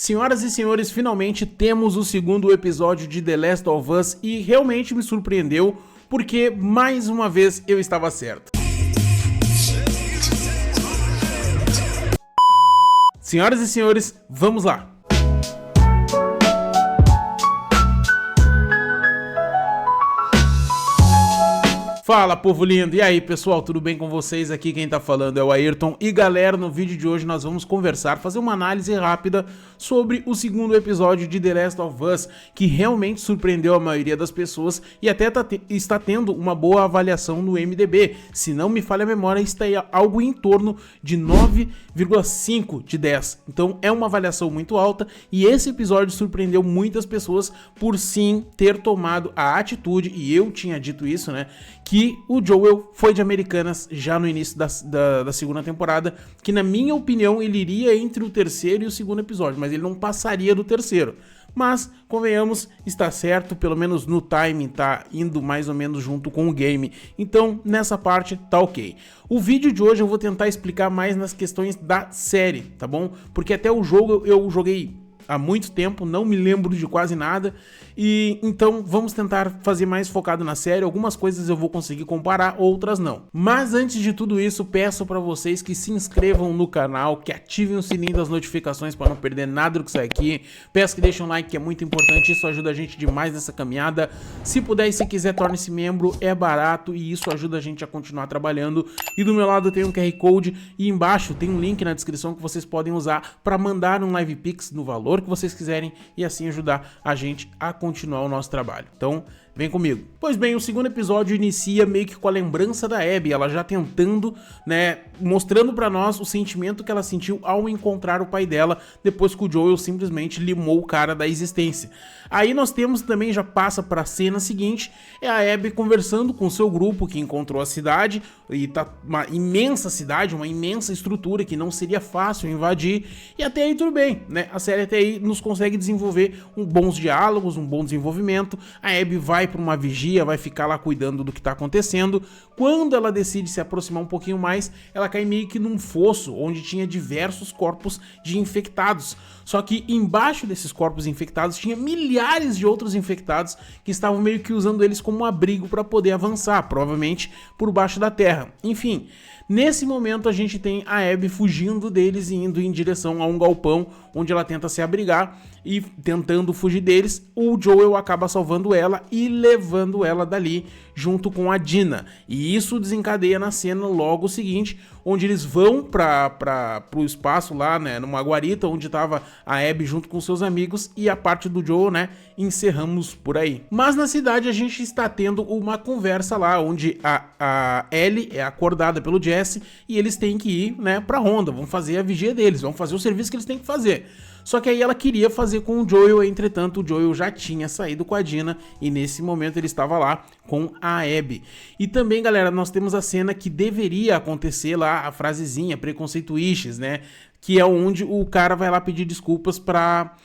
Senhoras e senhores, finalmente temos o segundo episódio de The Last of Us e realmente me surpreendeu porque mais uma vez eu estava certo. Senhoras e senhores, vamos lá! Fala, povo lindo! E aí, pessoal, tudo bem com vocês? Aqui quem tá falando é o Ayrton. E galera, no vídeo de hoje nós vamos conversar, fazer uma análise rápida sobre o segundo episódio de The Last of Us, que realmente surpreendeu a maioria das pessoas e até está tendo uma boa avaliação no MDB. Se não me falha a memória, está algo em torno de 9,5 de 10. Então é uma avaliação muito alta e esse episódio surpreendeu muitas pessoas por sim ter tomado a atitude, e eu tinha dito isso, né? Que o Joel foi de Americanas já no início da segunda temporada, que na minha opinião ele iria entre o terceiro e o segundo episódio, mas ele não passaria do terceiro. Mas, convenhamos, está certo, pelo menos no timing tá indo mais ou menos junto com o game, então nessa parte tá ok. O vídeo de hoje eu vou tentar explicar mais nas questões da série, tá bom? Porque até o jogo eu joguei há muito tempo, não me lembro de quase nada, e então vamos tentar fazer mais focado na série. Algumas coisas eu vou conseguir comparar, outras não. Mas antes de tudo isso, peço para vocês que se inscrevam no canal, que ativem o sininho das notificações para não perder nada do que sai aqui. Peço que deixem um like, que é muito importante, isso ajuda a gente demais nessa caminhada. Se puder e se quiser, torne-se membro, é barato e isso ajuda a gente a continuar trabalhando. E do meu lado tem um QR Code e embaixo tem um link na descrição que vocês podem usar para mandar um Live Pix no valor que vocês quiserem e assim ajudar a gente a continuar o nosso trabalho. Então, vem comigo. Pois bem, o segundo episódio inicia meio que com a lembrança da Abby, ela já tentando, né, mostrando pra nós o sentimento que ela sentiu ao encontrar o pai dela, depois que o Joel simplesmente limou o cara da existência. Aí nós temos também, já passa pra cena seguinte, é a Abby conversando com o seu grupo que encontrou a cidade, e tá uma imensa cidade, uma imensa estrutura que não seria fácil invadir, e até aí tudo bem, né, a série até aí nos consegue desenvolver bons diálogos, um bom desenvolvimento. A Abby vai para uma vigia, vai ficar lá cuidando do que tá acontecendo. Quando ela decide se aproximar um pouquinho mais, ela cai meio que num fosso onde tinha diversos corpos de infectados. Só que embaixo desses corpos infectados tinha milhares de outros infectados que estavam meio que usando eles como um abrigo para poder avançar, provavelmente por baixo da terra. Enfim, nesse momento a gente tem a Abby fugindo deles e indo em direção a um galpão onde ela tenta se abrigar, e tentando fugir deles, o Joel acaba salvando ela e levando ela dali junto com a Dina. E isso desencadeia na cena logo seguinte, onde eles vão pro espaço lá, né, numa guarita onde tava a Abby junto com seus amigos, e a parte do Joel, né, encerramos por aí. Mas na cidade a gente está tendo uma conversa lá, onde a Ellie é acordada pelo Jesse e eles têm que ir, né, pra ronda, vão fazer a vigia deles, vão fazer o serviço que eles têm que fazer. Só que aí ela queria fazer com o Joel, entretanto o Joel já tinha saído com a Dina e nesse momento ele estava lá com a Abby. E também, galera, nós temos a cena que deveria acontecer lá, a frasezinha, preconceituiches, né? Que é onde o cara vai lá pedir desculpas pra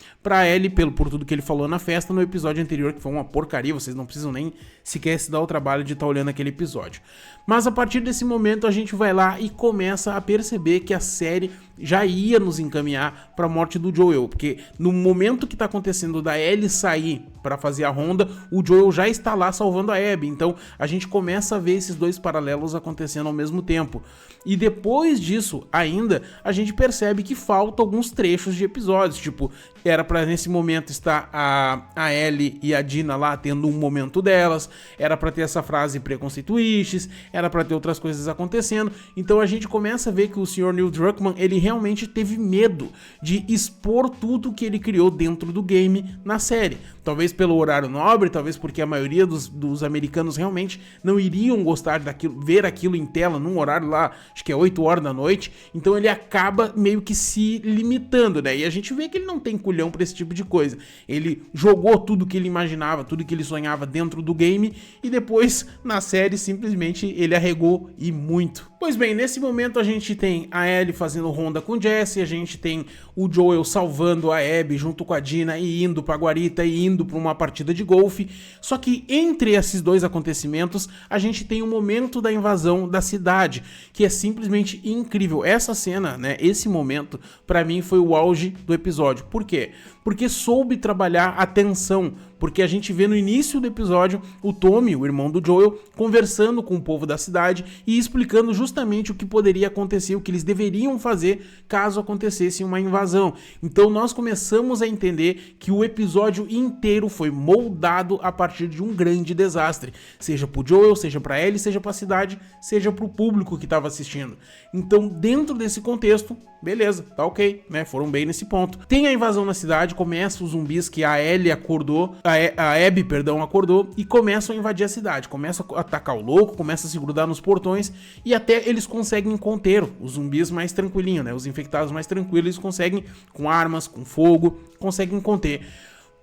Ellie por tudo que ele falou na festa no episódio anterior, que foi uma porcaria, vocês não precisam nem sequer se dar o trabalho de estar olhando aquele episódio. Mas a partir desse momento a gente vai lá e começa a perceber que a série já ia nos encaminhar pra morte do Joel, porque no momento que tá acontecendo da Ellie sair pra fazer a ronda, o Joel já está lá salvando a Abby, então a gente começa a ver esses dois paralelos acontecendo ao mesmo tempo. E depois disso ainda, a gente percebe que faltam alguns trechos de episódios, tipo, era pra nesse momento estar a Ellie e a Dina lá tendo um momento delas, era pra ter essa frase preconceituiches, era pra ter outras coisas acontecendo. Então a gente começa a ver que o Sr. Neil Druckmann, ele realmente teve medo de expor tudo que ele criou dentro do game na série. Talvez pelo horário nobre, talvez porque a maioria dos americanos realmente não iriam gostar daquilo, ver aquilo em tela num horário lá, acho que é 8 horas da noite, então ele acaba meio que se limitando, né? E a gente vê que ele não tem culhão pra esse tipo de coisa. Ele jogou tudo que ele imaginava, tudo que ele sonhava dentro do game, e depois na série simplesmente ele arregou, e muito. Pois bem, nesse momento a gente tem a Ellie fazendo ronda com o Jesse, a gente tem o Joel salvando a Abby junto com a Dina e indo pra guarita e indo pra uma partida de golfe. Só que entre esses dois acontecimentos, a gente tem o momento da invasão da cidade, que é simplesmente incrível. Essa cena, né, esse momento momento, pra mim, foi o auge do episódio. Por quê? Porque soube trabalhar a tensão. Porque a gente vê no início do episódio o Tommy, o irmão do Joel, conversando com o povo da cidade e explicando justamente o que poderia acontecer, o que eles deveriam fazer caso acontecesse uma invasão. Então nós começamos a entender que o episódio inteiro foi moldado a partir de um grande desastre. Seja pro Joel, seja pra Ellie, seja pra cidade, seja pro público que estava assistindo. Então dentro desse contexto, beleza, tá ok, né? Foram bem nesse ponto. Tem a invasão na cidade, começa os zumbis que a Ellie acordou, a Abby, perdão, acordou e começam a invadir a cidade. Começa a atacar o louco, começa a se grudar nos portões e até eles conseguem conter os zumbis mais tranquilinho, né? Os infectados mais tranquilos, eles conseguem, com armas, com fogo, conseguem conter.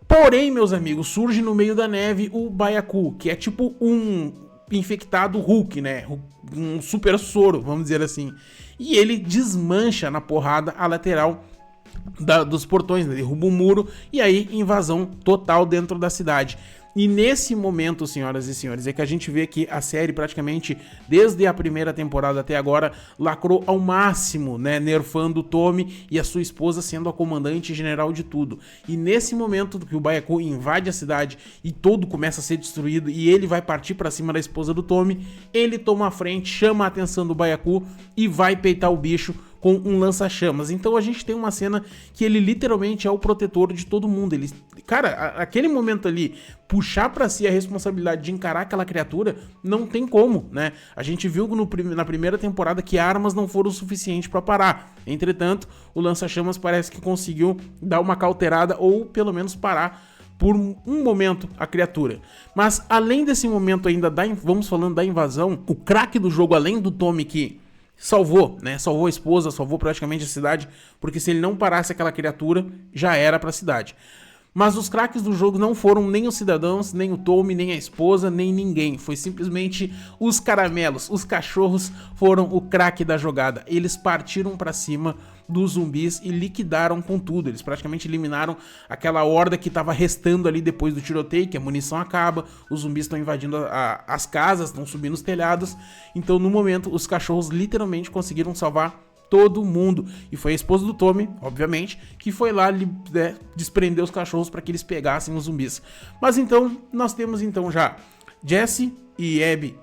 Porém, meus amigos, surge no meio da neve o Byaku, que é tipo um infectado Hulk, né? Um super soro, vamos dizer assim. E ele desmancha na porrada a lateral dos portões, né? Derruba um muro e aí invasão total dentro da cidade. E nesse momento, senhoras e senhores, é que a gente vê que a série praticamente, desde a primeira temporada até agora, lacrou ao máximo, né, nerfando o Tommy e a sua esposa sendo a comandante general de tudo. E nesse momento que o Byaku invade a cidade e todo começa a ser destruído e ele vai partir pra cima da esposa do Tommy, ele toma a frente, chama a atenção do Byaku e vai peitar o bicho com um lança-chamas. Então a gente tem uma cena que ele literalmente é o protetor de todo mundo. Ele, cara, aquele momento ali, puxar pra si a responsabilidade de encarar aquela criatura, não tem como, né? A gente viu na primeira temporada que armas não foram o suficiente pra parar. Entretanto, o lança-chamas parece que conseguiu dar uma cauterada ou pelo menos parar por um momento a criatura. Mas além desse momento ainda, vamos falando da invasão, o craque do jogo, além do Tommy que salvou, né? Salvou a esposa, salvou praticamente a cidade, porque se ele não parasse aquela criatura, já era pra cidade. Mas os craques do jogo não foram nem os cidadãos, nem o Tommy, nem a esposa, nem ninguém. Foi simplesmente os caramelos, os cachorros foram o craque da jogada. Eles partiram pra cima dos zumbis e liquidaram com tudo. Eles praticamente eliminaram aquela horda que estava restando ali depois do tiroteio, que a munição acaba, os zumbis estão invadindo as casas, estão subindo os telhados. Então no momento os cachorros literalmente conseguiram salvar todo mundo. E foi a esposa do Tommy, obviamente, que foi lá, né, desprender os cachorros para que eles pegassem os zumbis. Mas então, nós temos então já Jesse e Abby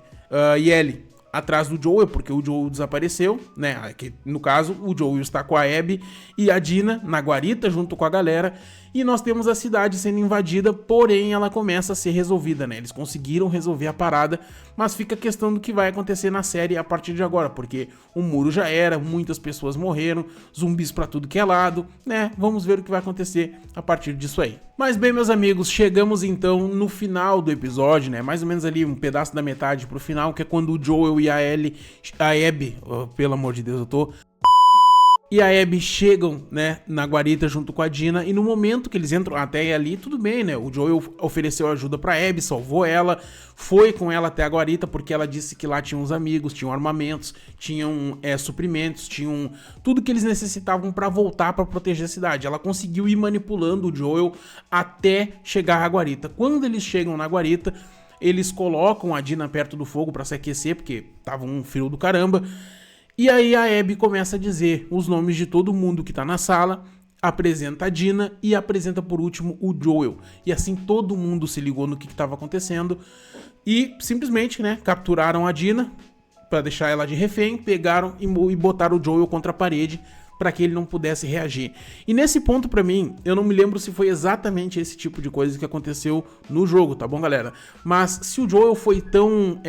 e Ellie atrás do Joel, porque o Joel desapareceu, né? Que, no caso, o Joel está com a Abby e a Dina na guarita junto com a galera. E nós temos a cidade sendo invadida, porém ela começa a ser resolvida, né? Eles conseguiram resolver a parada, mas fica a questão do que vai acontecer na série a partir de agora, porque o muro já era, muitas pessoas morreram, zumbis pra tudo que é lado, né? Vamos ver o que vai acontecer a partir disso aí. Mas bem, meus amigos, chegamos então no final do episódio, né? Mais ou menos ali um pedaço da metade pro final, que é quando o Joel e a Abby, pelo amor de Deus, e a Abby chegam, né, na guarita junto com a Dina, e no momento que eles entram até ali, tudo bem, né, o Joel ofereceu ajuda pra Abby, salvou ela, foi com ela até a guarita, porque ela disse que lá tinham uns amigos, tinham armamentos, tinham suprimentos, tinham tudo que eles necessitavam pra voltar pra proteger a cidade. Ela conseguiu ir manipulando o Joel até chegar à guarita. Quando eles chegam na guarita, eles colocam a Dina perto do fogo pra se aquecer, porque tava um frio do caramba. E aí a Abby começa a dizer os nomes de todo mundo que tá na sala, apresenta a Dina e apresenta por último o Joel. E assim todo mundo se ligou no que estava acontecendo e simplesmente, né, capturaram a Dina para deixar ela de refém, pegaram e botaram o Joel contra a parede para que ele não pudesse reagir. E nesse ponto, pra mim, eu não me lembro se foi exatamente esse tipo de coisa que aconteceu no jogo, tá bom, galera? Mas se o Joel foi tão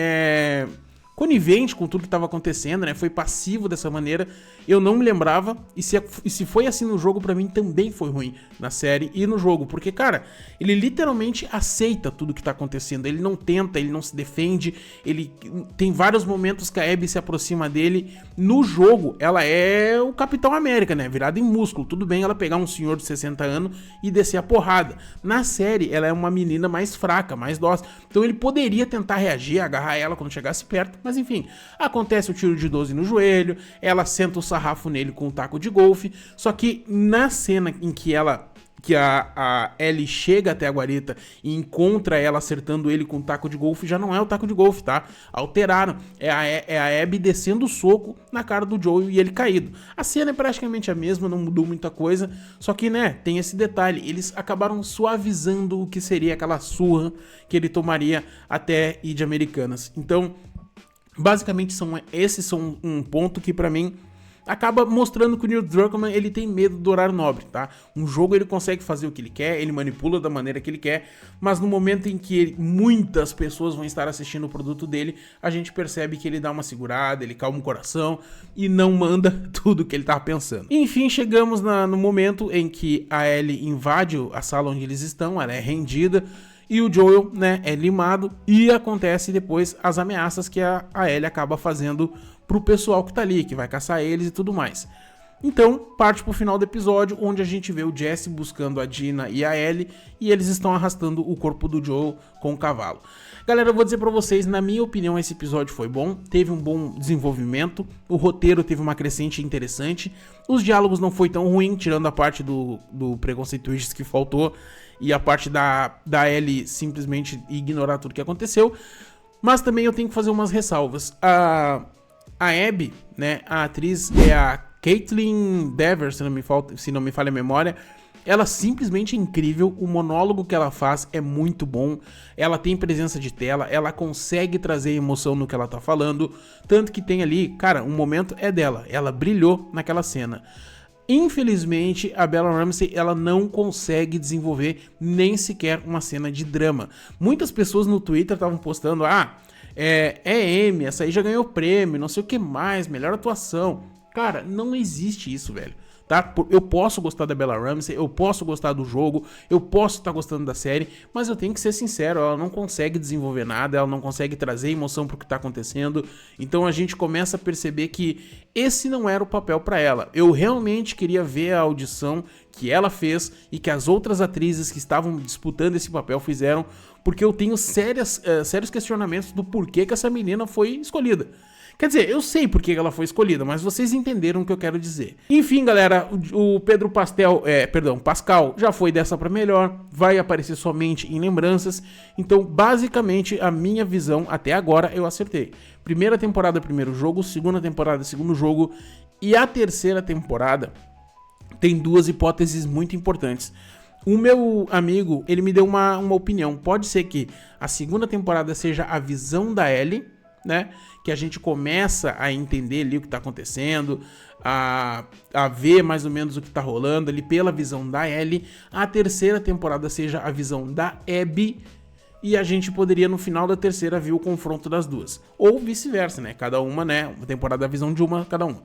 conivente com tudo que estava acontecendo, né? Foi passivo dessa maneira, eu não me lembrava, e se foi assim no jogo, pra mim também foi ruim na série e no jogo, porque, cara, ele literalmente aceita tudo que tá acontecendo, ele não tenta, ele não se defende, ele tem vários momentos que a Abby se aproxima dele. No jogo, ela é o Capitão América, né? Virada em músculo, tudo bem ela pegar um senhor de 60 anos e descer a porrada. Na série, ela é uma menina mais fraca, mais dócil, então ele poderia tentar reagir, agarrar ela quando chegasse perto, mas enfim, acontece o tiro de 12 no joelho, ela senta o sarrafo nele com um taco de golfe, só que na cena em que ela que a Ellie chega até a guarita e encontra ela acertando ele com um taco de golfe, já não é o taco de golfe, tá? Alteraram. É a Abby descendo o soco na cara do Joel e ele caído. A cena é praticamente a mesma, não mudou muita coisa, só que, né, tem esse detalhe. Eles acabaram suavizando o que seria aquela surra que ele tomaria até ir de Americanas. Então, basicamente, esses são um ponto que pra mim acaba mostrando que o Neil Druckmann, ele tem medo do horário nobre, tá? Um jogo ele consegue fazer o que ele quer, ele manipula da maneira que ele quer, mas no momento em que muitas pessoas vão estar assistindo o produto dele, a gente percebe que ele dá uma segurada, ele calma o coração e não manda tudo que ele tava pensando. Enfim, chegamos no momento em que a Ellie invade a sala onde eles estão, ela é rendida, e o Joel, né, é limado, e acontece depois as ameaças que a Ellie acaba fazendo pro pessoal que tá ali, que vai caçar eles e tudo mais. Então, parte pro final do episódio, onde a gente vê o Jesse buscando a Dina e a Ellie, e eles estão arrastando o corpo do Joel com o cavalo. Galera, eu vou dizer pra vocês, na minha opinião, esse episódio foi bom, teve um bom desenvolvimento, o roteiro teve uma crescente interessante, os diálogos não foi tão ruim, tirando a parte do preconceito que faltou, e a parte da Ellie simplesmente ignorar tudo que aconteceu, mas também eu tenho que fazer umas ressalvas. A Abby, né, a atriz é a Kaitlyn Dever, se não me falha a memória, ela simplesmente é incrível, o monólogo que ela faz é muito bom, ela tem presença de tela, ela consegue trazer emoção no que ela tá falando, tanto que tem ali, cara, um momento é dela, ela brilhou naquela cena. Infelizmente, a Bella Ramsey, ela não consegue desenvolver nem sequer uma cena de drama. Muitas pessoas no Twitter estavam postando, é Emmy, essa aí já ganhou prêmio, não sei o que mais, melhor atuação. Cara, não existe isso, velho. Tá? Eu posso gostar da Bella Ramsey, eu posso gostar do jogo, eu posso estar gostando da série, mas eu tenho que ser sincero, ela não consegue desenvolver nada, ela não consegue trazer emoção pro que tá acontecendo, então a gente começa a perceber que esse não era o papel pra ela. Eu realmente queria ver a audição que ela fez e que as outras atrizes que estavam disputando esse papel fizeram, porque eu tenho sérios questionamentos do porquê que essa menina foi escolhida. Quer dizer, eu sei por que ela foi escolhida, mas vocês entenderam o que eu quero dizer. Enfim, galera, o Pedro Pascal já foi dessa pra melhor, vai aparecer somente em lembranças. Então, basicamente, a minha visão até agora eu acertei. Primeira temporada, primeiro jogo, segunda temporada, segundo jogo, e a terceira temporada tem duas hipóteses muito importantes. O meu amigo, ele me deu uma opinião. Pode ser que a segunda temporada seja a visão da Ellie, né? Que a gente começa a entender ali o que tá acontecendo, a ver mais ou menos o que tá rolando ali pela visão da Ellie. A terceira temporada seja a visão da Abby e a gente poderia no final da terceira ver o confronto das duas. Ou vice-versa, né? Cada uma, né? Uma temporada a visão de uma, cada uma.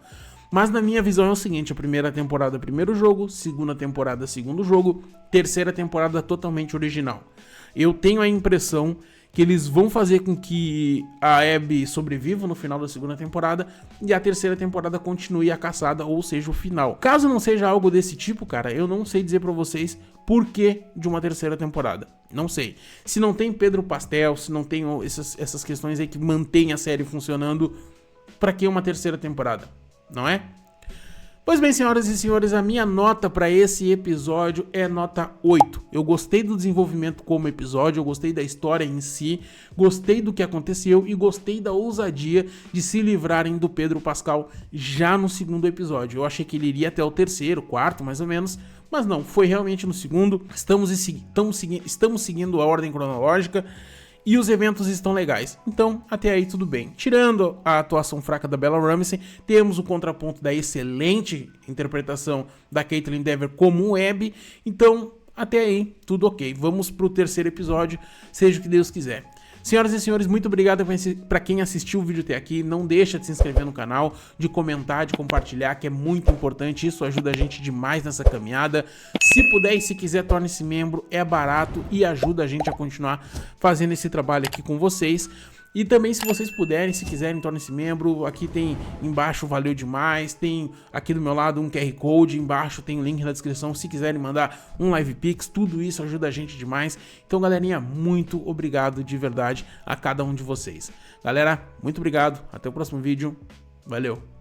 Mas na minha visão é o seguinte, a primeira temporada primeiro jogo, segunda temporada segundo jogo, terceira temporada totalmente original. Eu tenho a impressão que eles vão fazer com que a Abby sobreviva no final da segunda temporada e a terceira temporada continue a caçada, ou seja, o final. Caso não seja algo desse tipo, cara, eu não sei dizer pra vocês por que de uma terceira temporada. Não sei. Se não tem Pedro Pascal, se não tem essas questões aí que mantêm a série funcionando, pra que uma terceira temporada? Não é? Pois bem, senhoras e senhores, a minha nota para esse episódio é nota 8. Eu gostei do desenvolvimento como episódio, eu gostei da história em si, gostei do que aconteceu e gostei da ousadia de se livrarem do Pedro Pascal já no segundo episódio. Eu achei que ele iria até o terceiro, quarto, mais ou menos, mas não, foi realmente no segundo. Estamos seguindo a ordem cronológica. E os eventos estão legais, então até aí tudo bem. Tirando a atuação fraca da Bella Ramsey, temos o contraponto da excelente interpretação da Kaitlyn Dever como Abby, então até aí tudo ok. Vamos pro terceiro episódio, seja o que Deus quiser. Senhoras e senhores, muito obrigado para quem assistiu o vídeo até aqui. Não deixa de se inscrever no canal, de comentar, de compartilhar, que é muito importante. Isso ajuda a gente demais nessa caminhada. Se puder e se quiser, torne-se membro. É barato e ajuda a gente a continuar fazendo esse trabalho aqui com vocês. E também, se vocês puderem, se quiserem, torne-se membro. Aqui tem embaixo, valeu demais. Tem aqui do meu lado um QR Code. Embaixo tem o link na descrição. Se quiserem mandar um Live Pix, tudo isso ajuda a gente demais. Então, galerinha, muito obrigado de verdade a cada um de vocês. Galera, muito obrigado. Até o próximo vídeo. Valeu!